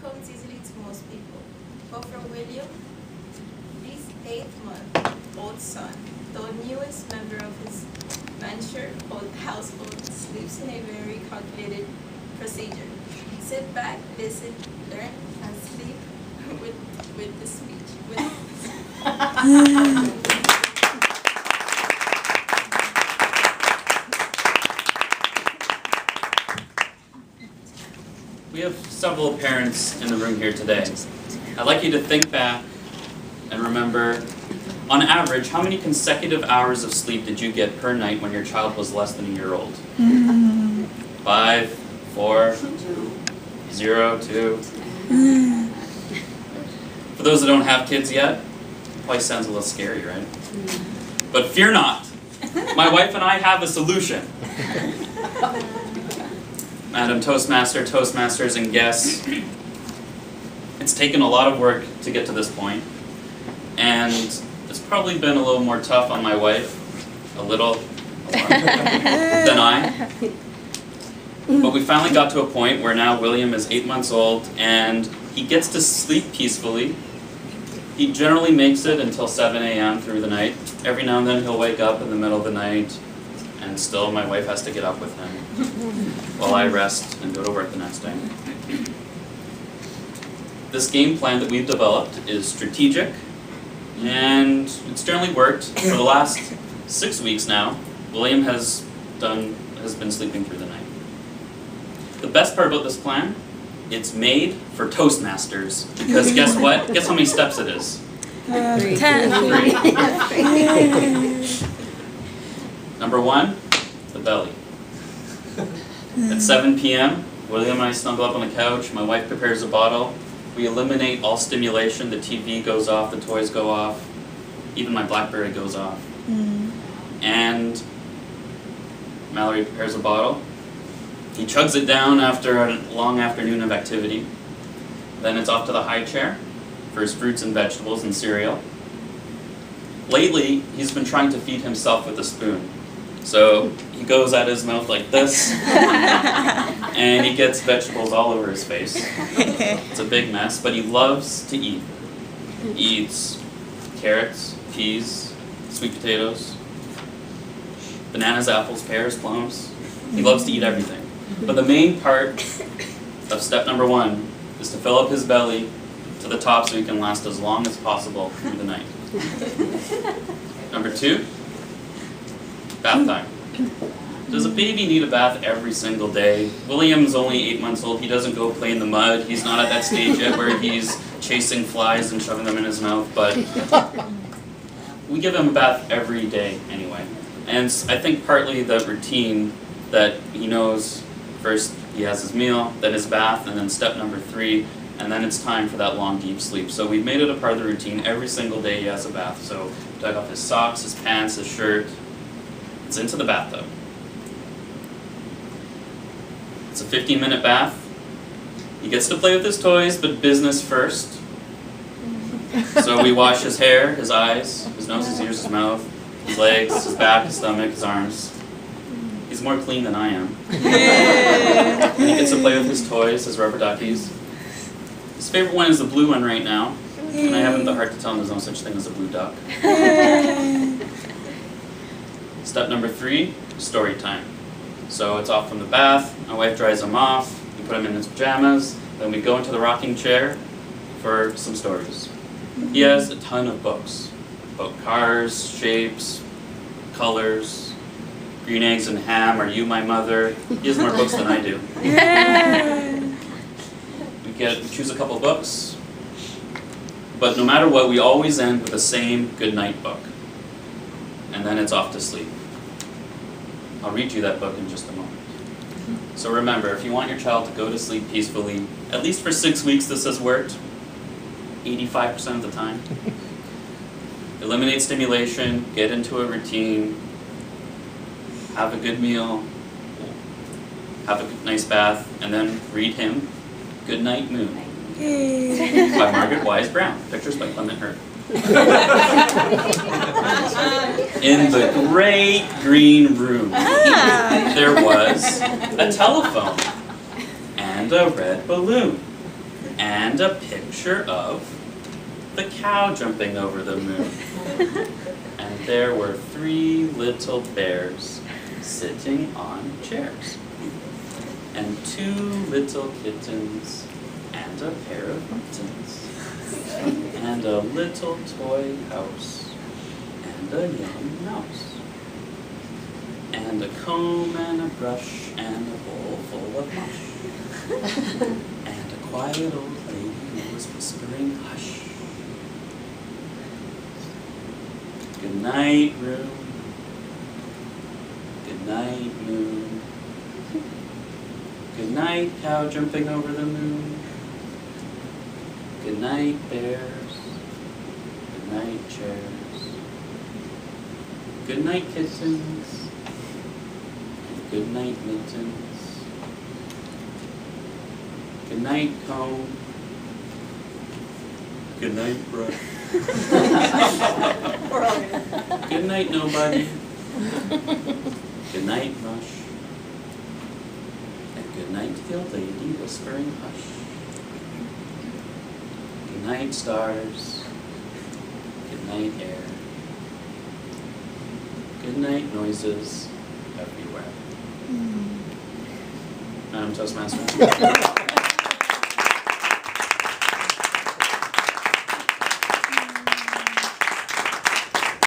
comes easily to most people, but for William, his 8-month-old son, the newest member of his Manchur household, sleeps in a very calculated procedure. Sit back, listen, learn, and sleep with the speech. We have several parents in the room here today. I'd like you to think back and remember, on average, how many consecutive hours of sleep did you get per night when your child was less than a year old? 5, 4, 0, 2. For those that don't have kids yet, it probably sounds a little scary, right? But fear not. My wife and I have a solution. Madam Toastmaster, Toastmasters, and guests, it's taken a lot of work to get to this point, and it's probably been a little more tough on my wife, a lot, than I. But we finally got to a point where now William is 8 months old, and he gets to sleep peacefully. He generally makes it until 7 a.m. through the night. Every now and then he'll wake up in the middle of the night, and still my wife has to get up with him while I rest and go to work the next day. This game plan that we've developed is strategic, and it's generally worked. For the last 6 weeks now, William has been sleeping through the night. The best part about this plan, it's made for Toastmasters, because guess what? Guess how many steps it is? 10. 3. Number 1, the belly. At 7 p.m., William and I snuggle up on the couch, my wife prepares a bottle, we eliminate all stimulation, the TV goes off, the toys go off, even my BlackBerry goes off. And Mallory prepares a bottle. He chugs it down after a long afternoon of activity. Then it's off to the high chair for his fruits and vegetables and cereal. Lately, he's been trying to feed himself with a spoon. So he goes at his mouth like this, and he gets vegetables all over his face. It's a big mess, but he loves to eat. He eats carrots, peas, sweet potatoes, bananas, apples, pears, plums. He loves to eat everything. But the main part of step number 1 is to fill up his belly to the top so he can last as long as possible through the night. Number 2, bath time. Does a baby need a bath every single day? William's only 8 months old. He doesn't go play in the mud. He's not at that stage yet where he's chasing flies and shoving them in his mouth, but we give him a bath every day anyway. And I think partly the routine that he knows, first he has his meal, then his bath, and then step number 3, and then it's time for that long deep sleep. So we've made it a part of the routine. Every single day he has a bath. So dug off his socks, his pants, his shirt. It's into the bathtub. It's a 15-minute bath. He gets to play with his toys, but business first. So we wash his hair, his eyes, his nose, his ears, his mouth, his legs, his back, his stomach, his arms. He's more clean than I am. And he gets to play with his toys, his rubber duckies. His favorite one is the blue one right now, and I haven't the heart to tell him there's no such thing as a blue duck. Step number 3, story time. So it's off from the bath, my wife dries him off, we put him in his pajamas, then we go into the rocking chair for some stories. He has a ton of books about cars, shapes, colors, green eggs and ham, Are You My Mother? He has more books than I do. We choose a couple books, but no matter what, we always end with the same goodnight book. And then it's off to sleep. I'll read you that book in just a moment. So remember, if you want your child to go to sleep peacefully, at least for 6 weeks this has worked, 85% of the time. Eliminate stimulation, get into a routine, have a good meal, have a nice bath, and then read him Good Night Moon by Margaret Wise Brown. Pictures by Clement Hurd. In the great green room, there was a telephone and a red balloon. And a picture of the cow jumping over the moon. And there were 3 little bears sitting on chairs. And 2 little kittens and a pair of mittens. And a little toy house and a young mouse. And a comb and a brush and a bowl full of mush. And a quiet old lady who was whispering hush. Good night, room. Good night, moon. Good night, cow jumping over the moon. Good night, bears. Good night, chairs. Good night, kittens. Good night, mittens. Good night, comb. Good night, brush. Good night, nobody. Good night, mush. And good night, the old lady whispering hush. Good night, stars. Good night, air. Good night, noises everywhere. Madam Toastmaster.